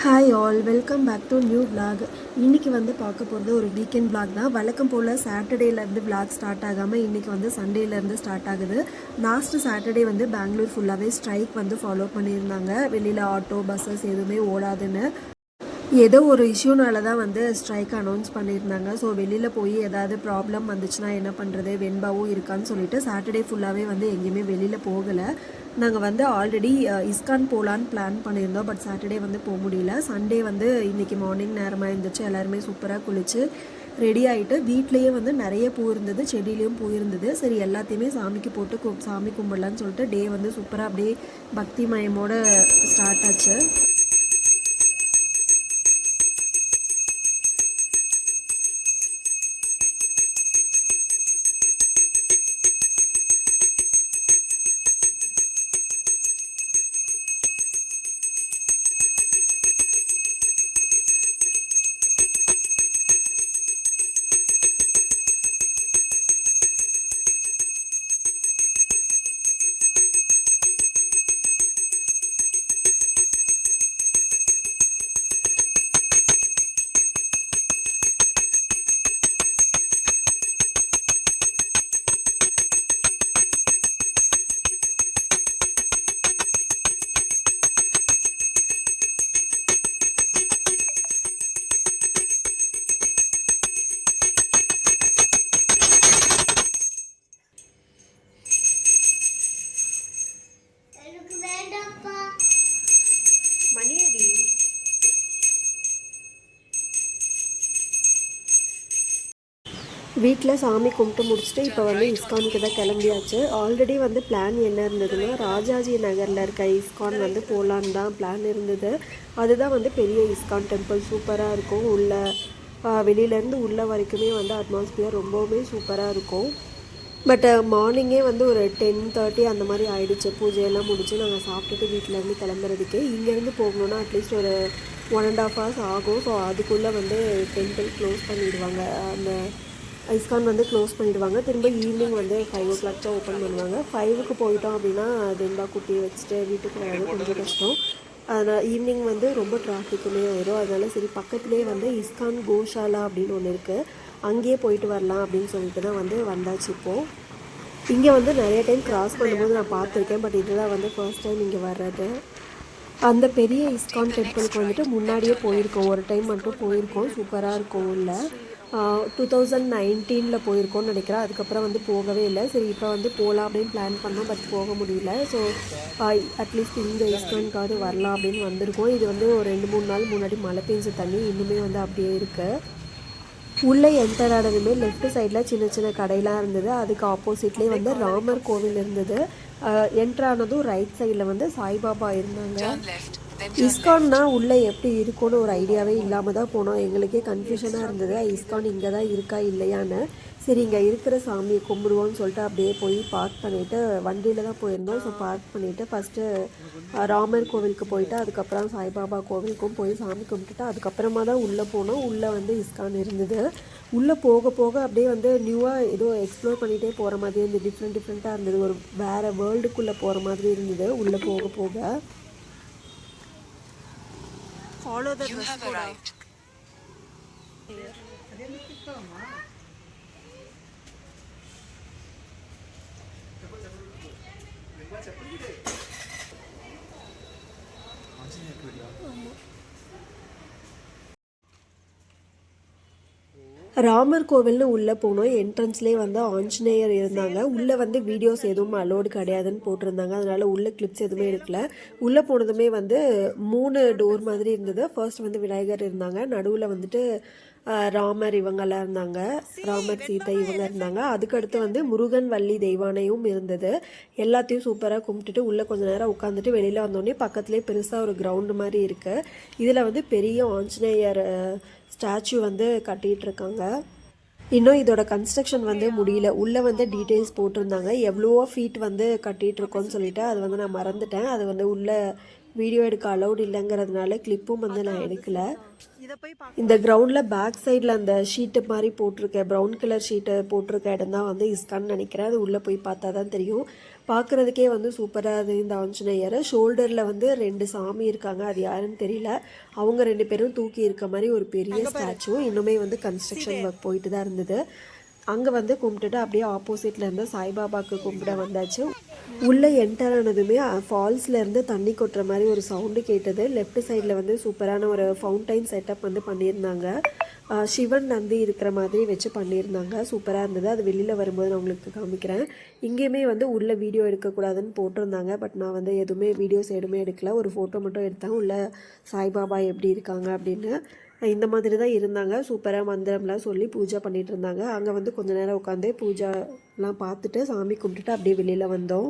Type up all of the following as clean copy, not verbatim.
Hi all, welcome back to new vlog. இன்றைக்கி வந்து பார்க்க போகிறது ஒரு வீக்கெண்ட் vlog தான். வழக்கம் போல் சாட்டர்டேலேருந்து vlog ஸ்டார்ட் ஆகாமல் இன்றைக்கி வந்து சண்டேலேருந்து ஸ்டார்ட் ஆகுது. லாஸ்ட்டு சாட்டர்டே வந்து பெங்களூர் ஃபுல்லாகவே ஸ்ட்ரைக் வந்து ஃபாலோ பண்ணியிருந்தாங்க. வெளியில் ஆட்டோ பஸ்ஸஸ் எதுவுமே ஓடாதுன்னு ஏதோ ஒரு இஷ்யூனால தான் வந்து ஸ்ட்ரைக் அனௌன்ஸ் பண்ணியிருந்தாங்க. ஸோ வெளியில் போய் ஏதாவது ப்ராப்ளம் வந்துச்சுன்னா என்ன பண்ணுறது, வெண்பாவும் இருக்கான்னு சொல்லிட்டு சாட்டர்டே ஃபுல்லாகவே வந்து எங்கேயுமே வெளியில் போகலை. நாங்கள் வந்து ஆல்ரெடி இஸ்கான் போகலான்னு பிளான் பண்ணியிருந்தோம். பட் சாட்டர்டே வந்து போக முடியல. சண்டே வந்து இன்றைக்கி மார்னிங் நேரமாக இருந்துச்சு. எல்லாருமே சூப்பராக குளித்து ரெடி ஆகிட்டு வீட்லேயே வந்து நிறைய பூ இருந்தது, செடியிலையும் பூ இருந்தது. சரி எல்லாத்தையுமே சாமிக்கு போட்டு சாமி கும்பிடலான்னு சொல்லிட்டு டே வந்து சூப்பராக அப்படியே பக்தி மயமோடு ஸ்டார்ட் ஆச்சு. மணியடி வீட்டில் சாமி கும்பிட்டு முடிச்சுட்டு இப்போ வந்து இஸ்கானுக்கு தான் கிளம்பியாச்சு. ஆல்ரெடி வந்து பிளான் என்ன இருந்ததுன்னா, ராஜாஜி நகரில் இருக்க இஸ்கான் வந்து போகலான்னு தான் பிளான் இருந்தது. அதுதான் வந்து பெரிய இஸ்கான் டெம்பிள், சூப்பராக இருக்கும். வெளியிலேருந்து உள்ளே வரைக்குமே வந்து அட்மாஸ்பியர் ரொம்பவுமே சூப்பராக இருக்கும். பட் மார்னிங்கே வந்து ஒரு 10:30 அந்த மாதிரி ஆகிடுச்சு. பூஜையெல்லாம் முடித்து நாங்கள் சாப்பிட்டுட்டு வீட்டிலேருந்து கிளம்புறதுக்கே. இங்கேருந்து போகணுன்னா அட்லீஸ்ட் ஒரு 1.5 hours ஆகும். ஸோ அதுக்குள்ளே வந்து டெம்பிள் க்ளோஸ் பண்ணிடுவாங்க. அந்த ஐஸ்கான் வந்து க்ளோஸ் பண்ணிவிடுவாங்க. திரும்ப ஈவினிங் வந்து 5 o'clock தான் ஓப்பன் பண்ணுவாங்க. 5க்கு போயிட்டோம் அப்படின்னா வெண்பா குட்டியை வச்சுட்டு வீட்டுக்கு வர்றது கொஞ்சம் கஷ்டம். அதனால் ஈவினிங் வந்து ரொம்ப டிராஃபிக்குமே ஆயிடும். அதனால் சரி பக்கத்துலேயே வந்து இஸ்கான் கோஷாலா அப்படின்னு ஒன்று இருக்குது, அங்கேயே போயிட்டு வரலாம் அப்படின்னு சொல்லிட்டு தான் வந்து வந்தாச்சு. இப்போது இங்கே வந்து நிறைய டைம் கிராஸ் பண்ணும்போது நான் பார்த்துருக்கேன். பட் இதுதான் வந்து ஃபர்ஸ்ட் டைம் இங்கே வர்றது. அந்த பெரிய இஸ்கான் டெம்பிளுக்கு வந்துட்டு முன்னாடியே போயிருக்கோம், ஒரு டைம் மட்டும் போயிருக்கோம். சூப்பராக இருக்கும். உள்ள 2019 போயிருக்கோம்னு நினைக்கிறேன். அதுக்கப்புறம் வந்து போகவே இல்லை. சரி இப்போ வந்து போகலாம் அப்படின்னு பிளான் பண்ணோம், பட் போக முடியல. ஸோ அட்லீஸ்ட் இந்த இஸ்கானுக்காவது வரலாம் அப்படின்னு வந்திருக்கோம். இது வந்து ஒரு 2-3 நாள் முன்னாடி மழை பெஞ்ச தண்ணி இன்னுமே வந்து அப்படியே இருக்குது. உள்ளே என்டர் ஆனதுமே லெஃப்ட் சைடில் சின்ன சின்ன கடையெலாம் இருந்தது. அதுக்கு ஆப்போசிட்லேயே வந்து ராமர் கோவில் இருந்தது. என்டர் ஆனதும் ரைட் சைடில் வந்து சாய்பாபா இருந்தாங்க. இஸ்கான்னா உள்ளே எப்படி இருக்கும்னு ஒரு ஐடியாவே இல்லாமல் தான் போனோம். எங்களுக்கே கன்ஃபியூஷனாக இருந்தது, இஸ்கான் இங்கே தான் இருக்கா இல்லையான்னு. சரி இங்கே இருக்கிற சாமியை கும்பிடுவோன்னு சொல்லிட்டு அப்படியே போய் பார்க் பண்ணிவிட்டு, வண்டியில் தான் போயிருந்தோம். ஸோ பார்க் பண்ணிவிட்டு ஃபஸ்ட்டு ராமர் கோவிலுக்கு போயிட்டு அதுக்கப்புறம் சாய்பாபா கோவிலுக்கும் போய் சாமி கும்பிட்டுட்டு அதுக்கப்புறமா தான் உள்ளே போனோம். உள்ளே வந்து இஸ்கான் இருந்தது. உள்ளே போக போக அப்படியே வந்து நியூவாக ஏதோ எக்ஸ்ப்ளோர் பண்ணிகிட்டே போகிற மாதிரி இருந்தது. டிஃப்ரெண்ட்டாக இருந்தது. ஒரு வேறு வேர்ல்டுக்குள்ளே போகிற மாதிரி இருந்தது உள்ளே போக போக. Follow the dress code. Ramar கோவில்னு உள்ளே போனோம். என்ட்ரன்ஸ்லேயே வந்து ஆஞ்சநேயர் இருந்தாங்க. உள்ளே வந்து வீடியோஸ் எதுவும் அலோடு கிடையாதுன்னு போட்டிருந்தாங்க. அதனால் உள்ளே கிளிப்ஸ் எதுவுமே எடுக்கல. உள்ளே போனதுமே வந்து 3 டோர் மாதிரி இருந்தது. ஃபர்ஸ்ட் வந்து விநாயகர் இருந்தாங்க, நடுவில் வந்துட்டு ராமர் இவங்கெல்லாம் இருந்தாங்க, ராமர் சீதை இவங்க இருந்தாங்க. அதுக்கடுத்து வந்து முருகன் வள்ளி தெய்வானையும் இருந்தது. எல்லாத்தையும் சூப்பராக கும்பிட்டுட்டு உள்ளே கொஞ்சம் நேரம் உட்காந்துட்டு வெளியில் வந்தோடனே பக்கத்துலேயே பெருசாக ஒரு கிரவுண்டு மாதிரி இருக்குது. இதில் வந்து பெரிய ஆஞ்சநேயர் ஸ்டாச்சு வந்து கட்டிகிட்டு இருக்காங்க. இன்னும் இதோட கன்ஸ்ட்ரக்ஷன் வந்து முடியல. உள்ளே வந்து டீட்டெயில்ஸ் போட்டிருந்தாங்க, எவ்வளவோ ஃபீட் வந்து கட்டிகிட்ருக்கோன்னு சொல்லிட்டு. அது வந்து நான் மறந்துட்டேன். அது வந்து உள்ளே வீடியோ எடுக்க அலௌட் இல்லைங்கிறதுனால கிளிப்பும் வந்து நான் எடுக்கலை. இந்த கிரவுண்டில் பேக் சைடில் அந்த ஷீட்டு மாதிரி போட்டிருக்க ப்ரௌன் கலர் ஷீட்டு போட்டிருக்க இடம் தான் வந்து இஸ்கான்னு நினைக்கிறேன். அது உள்ளே போய் பார்த்தா தான் தெரியும். பார்க்குறதுக்கே வந்து சூப்பராக இருந்தது இந்த ஆஞ்சநேயர். ஷோல்டரில் வந்து 2 சாமி இருக்காங்க, அது யாருன்னு தெரியல. அவங்க 2 பேரும் தூக்கி இருக்க மாதிரி ஒரு பெரிய ஸ்டாச்சு. இன்னுமே வந்து கன்ஸ்ட்ரக்ஷன் ஒர்க் போயிட்டு தான் இருந்தது. அங்கே வந்து கும்பிட்டுட்டு அப்படியே ஆப்போசிட்டில் இருந்து சாய்பாபாவுக்கு கும்பிட வந்தாச்சு. உள்ளே என்டர் ஆனதுமே ஃபால்ஸ்லேருந்து தண்ணி கொட்டுற மாதிரி ஒரு சவுண்டு கேட்டது. லெஃப்ட் சைடில் வந்து சூப்பரான ஒரு ஃபவுண்டைன் செட்டப் வந்து பண்ணியிருந்தாங்க. சிவன் நந்தி இருக்கிற மாதிரி வச்சு பண்ணியிருந்தாங்க. சூப்பராக இருந்தது. அது வெளியில் வரும்போது நான் உங்களுக்கு காமிக்கிறேன். இங்கேயுமே வந்து உள்ளே வீடியோ எடுக்கக்கூடாதுன்னு போட்டிருந்தாங்க. பட் நான் வந்து எதுவுமே வீடியோஸ் எதுவுமே எடுக்கல. ஒரு ஃபோட்டோ மட்டும் எடுத்தேன் உள்ளே சாய்பாபா எப்படி இருக்காங்க அப்படின்னு. இந்த மாதிரி தான் இருந்தாங்க. சூப்பராக மந்திரம்லாம் சொல்லி பூஜை பண்ணிகிட்டு இருந்தாங்க. அங்கே வந்து கொஞ்ச நேரம் உட்காந்து பூஜைலாம் பார்த்துட்டு சாமி கும்பிட்டுட்டு அப்படியே வெளியில் வந்தோம்.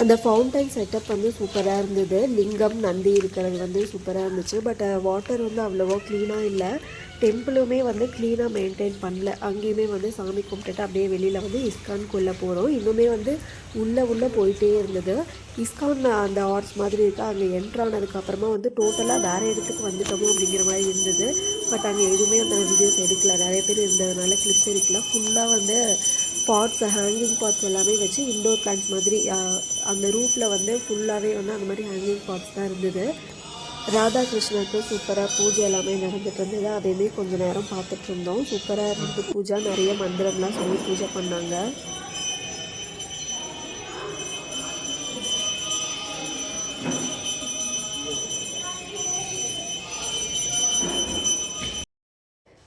அந்த ஃபவுண்டைன் செட்டப் வந்து சூப்பராக இருந்தது. லிங்கம் நந்தி இருக்கிறது வந்து சூப்பராக இருந்துச்சு. பட் வாட்டர் வந்து அவ்வளோவா க்ளீனாக இல்லை. டெம்பிளுமே வந்து க்ளீனாக மெயின்டைன் பண்ணல. அங்கேயுமே வந்து சாமி கும்பிட்டுட்டு அப்படியே வெளியில் வந்து இஸ்கான்குள்ளே போகிறோம். இன்னுமே வந்து உள்ளே போயிட்டே இருந்தது. இஸ்கான் அந்த ஆர்ட்ஸ் மாதிரி இருக்குது. அங்கே என்ட்ரானதுக்கப்புறமா வந்து டோட்டலாக வேறு இடத்துக்கு வந்துட்டோமோ அப்படிங்கிற மாதிரி இருந்தது. பட் அங்கே எதுவுமே அந்த வீடியோஸ் எடுக்கல. நிறைய பேர் இருந்ததுனால கிளிப்ஸ் எடுக்கல. ஃபுல்லாக வந்து பாட்ஸ், ஹேங்கிங் பாட்ஸ் எல்லாமே வச்சு இன்டோர் பிளான்ஸ் மாதிரி அந்த ரூஃபில் வந்து ஃபுல்லாகவே வந்து அந்த மாதிரி ஹேங்கிங் பாட்ஸ் தான் இருந்தது. ராதாகிருஷ்ணருக்கு சூப்பராக பூஜை எல்லாமே நடந்துட்டு இருந்தது. அதையுமே கொஞ்சம் நேரம் பார்த்துட்டு இருந்தோம். சூப்பராக இருந்தது பூஜை. நிறைய மந்திரம்லாம் சொல்லி பூஜை பண்ணாங்க.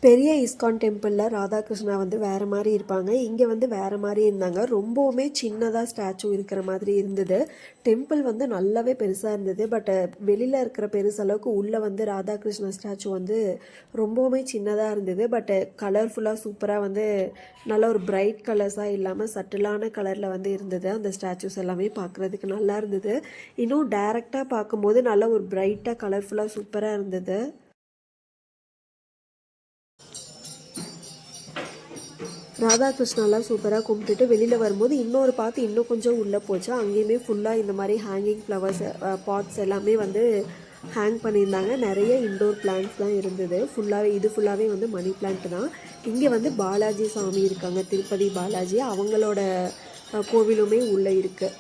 பெரிய இஸ்கான் டெம்பிளில் ராதாகிருஷ்ணா வந்து வேறு மாதிரி இருப்பாங்க. இங்கே வந்து வேறு மாதிரி இருந்தாங்க. ரொம்பவுமே சின்னதாக ஸ்டாச்சு இருக்கிற மாதிரி இருந்தது. டெம்பிள் வந்து நல்லாவே பெருசாக இருந்தது. பட் வெளியில் இருக்கிற பெருசளவுக்கு உள்ளே வந்து ராதாகிருஷ்ணா ஸ்டாச்சு வந்து ரொம்பவுமே சின்னதாக இருந்தது. பட் கலர்ஃபுல்லாக சூப்பராக வந்து நல்ல ஒரு பிரைட் கலர்ஸாக இல்லாமல் சட்டிலான கலரில் வந்து இருந்தது. அந்த ஸ்டாச்சூஸ் எல்லாமே பார்க்குறதுக்கு நல்லா இருந்தது. இன்னும் டைரெக்டாக பார்க்கும்போது நல்ல ஒரு பிரைட்டாக கலர்ஃபுல்லாக சூப்பராக இருந்தது. ராதாகிருஷ்ணாலாம் சூப்பராக கும்பிட்டுட்டு வெளியில் வரும்போது இன்னொரு பார்த்து இன்னும் கொஞ்சம் உள்ளே போச்சு. அங்கேயுமே ஃபுல்லாக இந்த மாதிரி ஹேங்கிங் ஃப்ளவர்ஸ் பாட்ஸ் எல்லாமே வந்து ஹேங் பண்ணியிருந்தாங்க. நிறைய இன்டோர் பிளான்ட்ஸ் தான் இருந்தது. இது ஃபுல்லாகவே வந்து மணி பிளான்ட் தான். இங்கே வந்து பாலாஜி சாமி இருக்காங்க, திருப்பதி பாலாஜி. அவங்களோட கோவிலுமே உள்ளே இருக்குது.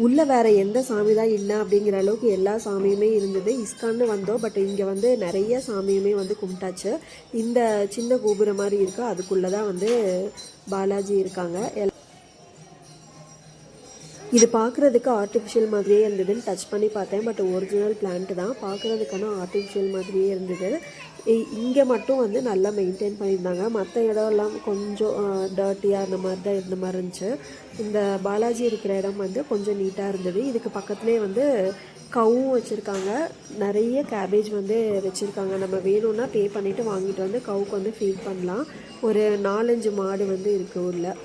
உள்ளே வேறு எந்த சாமி தான் இல்லை அப்படிங்கிற அளவுக்கு எல்லா சாமியுமே இருந்தது. இஸ்கான்னு வந்தோம். பட் இங்கே வந்து நிறைய சாமியுமே வந்து கும்பிட்டாச்சு. இந்த சின்ன கோபுரம் மாதிரி இருக்கோ அதுக்குள்ளே தான் வந்து பாலாஜி இருக்காங்க. இது பார்க்குறதுக்கு ஆர்டிஃபிஷியல் மாதிரியே இருந்ததுன்னு டச் பண்ணி பார்த்தேன். பட் ஒரிஜினல் பிளான்ட் தான். பார்க்குறதுக்கான ஆர்டிஃபிஷியல் மாதிரியே இருந்தது. இங்கே மட்டும் வந்து நல்லா மெயின்டைன் பண்ணியிருந்தாங்க. மற்ற இடம்லாம் கொஞ்சம் டர்ட்டியாக அந்த மாதிரி தான் இருந்த மாதிரி இருந்துச்சு. இந்த பாலாஜி இருக்கிற இடம் வந்து கொஞ்சம் நீட்டாக இருந்தது. இதுக்கு பக்கத்துலேயே வந்து கவும் வச்சுருக்காங்க. நிறைய கேபேஜ் வந்து வச்சுருக்காங்க. நம்ம வேணும்னா பே பண்ணிவிட்டு வாங்கிட்டு வந்து கவுக்கு வந்து ஃபீட் பண்ணலாம். ஒரு 4-5 மாடு வந்து இருக்குது ஊரில்.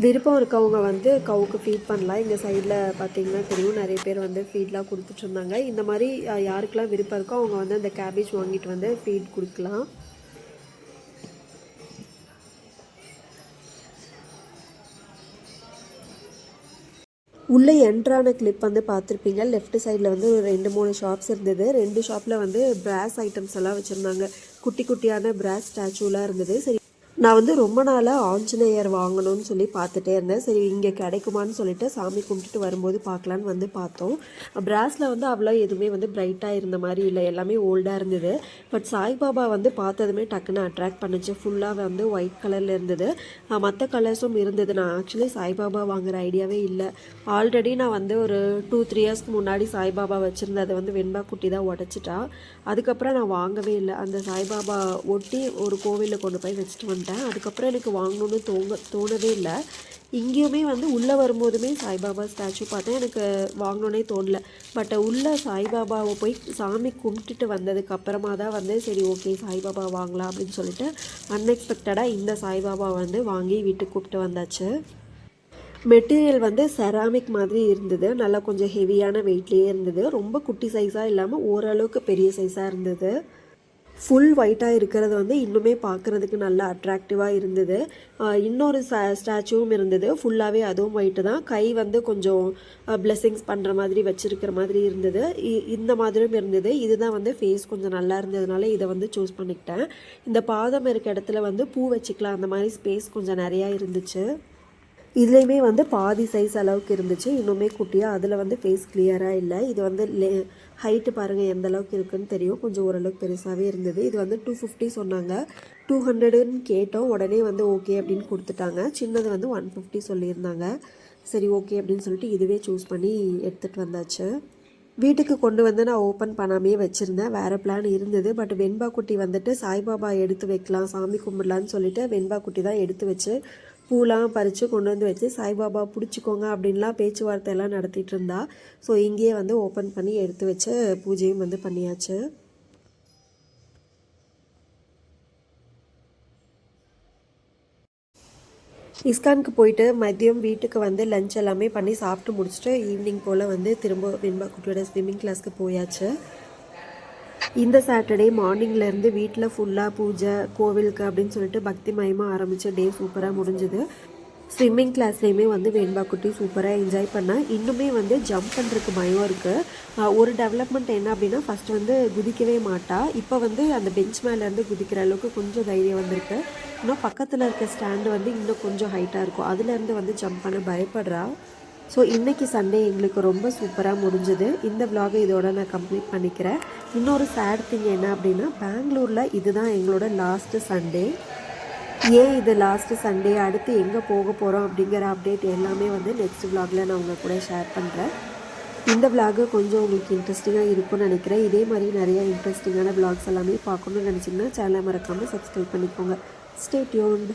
விருப்பம் இருக்கவங்க வந்து கவுக்கு ஃபீட் பண்ணலாம். எங்கள் சைடில் பார்த்திங்கன்னா தெரியும், நிறைய பேர் வந்து ஃபீட்லாம் கொடுத்துட்ருந்தாங்க. இந்த மாதிரி யாருக்கெல்லாம் விருப்பம் இருக்கோ அவங்க வந்து அந்த கேபேஜ் வாங்கிட்டு வந்து ஃபீட் கொடுக்கலாம். உள்ளே என்ட்ரான கிளிப் வந்து பார்த்துருப்பீங்க. லெஃப்ட் சைடில் வந்து ஒரு 2-3 ஷாப்ஸ் இருந்தது. 2 ஷாப்பில் வந்து பிராஸ் ஐட்டம்ஸ் எல்லாம் வச்சுருந்தாங்க. குட்டி குட்டியான பிராஸ் ஸ்டாச்சுலாம் இருந்தது. சரி, நான் வந்து ரொம்ப நாளாக ஆஞ்சநேயர் வாங்கணும்னு சொல்லி பார்த்துட்டே இருந்தேன். சரி, இங்கே கிடைக்குமான்னு சொல்லிட்டு சாமி கும்பிட்டுட்டு வரும்போது பார்க்கலான்னு வந்து பார்த்தோம். பிராஸில் வந்து அவ்வளோ எதுவுமே வந்து பிரைட்டாக இருந்த மாதிரி இல்லை, எல்லாமே ஓல்டாக இருந்தது. பட் சாய்பாபா வந்து பார்த்ததுமே டக்குன்னு அட்ராக்ட் பண்ணிச்சு. ஃபுல்லாக வந்து ஒயிட் கலரில் இருந்தது. மற்ற கலர்ஸும் இருந்தது. நான் ஆக்சுவலி சாய்பாபா வாங்குகிற ஐடியாவே இல்லை. ஆல்ரெடி நான் வந்து ஒரு 2-3 இயர்ஸ்க்கு முன்னாடி சாய்பாபா வச்சுருந்தேன். அதை வந்து வெண்பா குட்டி தான் உடச்சிட்டா. அதுக்கப்புறம் நான் வாங்கவே இல்லை. அந்த சாய்பாபா ஒட்டி ஒரு கோவிலில் கொண்டு போய் வச்சுட்டு வந்தேன். அதுக்கப்புறம் எனக்கு வாங்கணும்னு தோணவே இல்லை. இங்கேயுமே வந்து உள்ளே வரும்போதுமே சாய்பாபா ஸ்டாச்சு பார்த்தேன். எனக்கு வாங்கணுன்னே தோணல. பட் உள்ளே சாய்பாபாவை போய் சாமி கும்பிட்டுட்டு வந்ததுக்கு அப்புறமா தான் வந்து சரி ஓகே சாய்பாபா வாங்கலாம் அப்படின்னு சொல்லிட்டு அன்எக்ஸ்பெக்டடாக இந்த சாய்பாபா வந்து வாங்கி வீட்டுக்கு கூப்பிட்டு வந்தாச்சு. மெட்டீரியல் வந்து செராமிக் மாதிரி இருந்தது. நல்லா கொஞ்சம் ஹெவியான வெயிட்லேயே இருந்தது. ரொம்ப குட்டி சைஸாக இல்லாமல் ஓரளவுக்கு பெரிய சைஸாக இருந்தது. ஃபுல் ஒயிட்டாக இருக்கிறது வந்து இன்னுமே பார்க்குறதுக்கு நல்லா அட்ராக்டிவாக இருந்தது. இன்னொரு ஸ்டாச்சுவும் இருந்தது. ஃபுல்லாகவே அதுவும் ஒயிட்டு தான். கை வந்து கொஞ்சம் பிளெஸ்ஸிங்ஸ் பண்ணுற மாதிரி வச்சுருக்கிற மாதிரி இருந்தது. இந்த மாதிரியும் இருந்தது. இதுதான் வந்து ஃபேஸ் கொஞ்சம் நல்லா இருந்ததுனால இதை வந்து சூஸ் பண்ணிக்கிட்டேன். இந்த பாதம் இருக்க இடத்துல வந்து பூ வச்சுக்கலாம் அந்த மாதிரி ஸ்பேஸ் கொஞ்சம் நிறையா இருந்துச்சு. இதுலேயுமே வந்து பாதி சைஸ் அளவுக்கு இருந்துச்சு. இன்னுமே குட்டியாக அதில் வந்து ஃபேஸ் கிளியராக இல்லை. இது வந்து ஹைட்டு பாருங்கள் எந்த அளவுக்கு இருக்குதுன்னு தெரியும். கொஞ்சம் ஓரளவுக்கு பெருசாகவே இருந்தது. இது வந்து 250 சொன்னாங்க. 200ன்னு கேட்டோம். உடனே வந்து ஓகே அப்படின்னு கொடுத்துட்டாங்க. சின்னது வந்து 150 சொல்லியிருந்தாங்க. சரி ஓகே அப்படின்னு சொல்லிட்டு இதுவே சூஸ் பண்ணி எடுத்துகிட்டு வந்தாச்சு. வீட்டுக்கு கொண்டு வந்து நான் ஓப்பன் பண்ணாமே வச்சுருந்தேன். வேறு பிளான் இருந்தது. பட் வெண்பா குட்டி வந்துட்டு சாய்பாபா எடுத்து வைக்கலாம் சாமி கும்பிடலான்னு சொல்லிட்டு வெண்பா குட்டி தான் எடுத்து வச்சு பூலாம் பறித்து கொண்டு வந்து வச்சு சாய்பாபா பிடிச்சிக்கோங்க அப்படின்லாம் பேச்சுவார்த்தையெல்லாம் நடத்திட்டு இருந்தா. ஸோ இங்கேயே வந்து ஓப்பன் பண்ணி எடுத்து வச்சு பூஜையும் வந்து பண்ணியாச்சு. இஸ்கானுக்கு போயிட்டு மதியம் வீட்டுக்கு வந்து லஞ்ச் எல்லாமே பண்ணி சாப்பிட்டு முடிச்சுட்டு ஈவினிங் போல் வந்து திரும்ப வெண்பா குட்டியோட ஸ்விம்மிங் கிளாஸ்க்கு போயாச்சு. இந்த சாட்டர்டே மார்னிங்லேருந்து வீட்டில் ஃபுல்லாக பூஜை கோவிலுக்கு அப்படின்னு சொல்லிட்டு பக்தி மயமாக ஆரம்பித்த டே சூப்பராக முடிஞ்சுது. ஸ்விம்மிங் கிளாஸ்லேயுமே வந்து வெண்பா குட்டி சூப்பராக என்ஜாய் பண்ணேன். இன்னுமே வந்து ஜம்ப் பண்ணுறதுக்கு பயம் இருக்குது. ஒரு டெவலப்மெண்ட் என்ன அப்படின்னா ஃபஸ்ட்டு வந்து குதிக்கவே மாட்டா. இப்போ வந்து அந்த பெஞ்ச் மேலேருந்து குதிக்கிற அளவுக்கு கொஞ்சம் தைரியம் வந்திருக்கு. இன்னும் பக்கத்தில் இருக்க ஸ்டாண்டு வந்து இன்னும் கொஞ்சம் ஹைட்டாக இருக்கும். அதுலேருந்து வந்து ஜம்ப் பண்ண பயப்படுறா. ஸோ இன்றைக்கி சண்டே எங்களுக்கு ரொம்ப சூப்பராக முடிஞ்சுது. இந்த விலாகை இதோட நான் கம்ப்ளீட் பண்ணிக்கிறேன். இன்னொரு சேட் திங் என்ன அப்படின்னா பெங்களூரில் இதுதான் எங்களோட லாஸ்ட்டு சண்டே. ஏன் இது லாஸ்ட்டு சண்டே அடுத்து எங்கே போக போகிறோம் அப்படிங்கிற அப்டேட் எல்லாமே வந்து நெக்ஸ்ட் விலாகில் நான் உங்கள் கூட ஷேர் பண்ணுறேன். இந்த விலாகு கொஞ்சம் உங்களுக்கு இன்ட்ரெஸ்டிங்காக இருக்கும்னு நினைக்கிறேன். இதே மாதிரி நிறைய இன்ட்ரெஸ்டிங்கான விலாக்ஸ் எல்லாமே பார்க்கணுன்னு நினச்சிங்கன்னா சேனலை மறக்காமல் சப்ஸ்கிரைப் பண்ணிக்கோங்க. Stay tuned.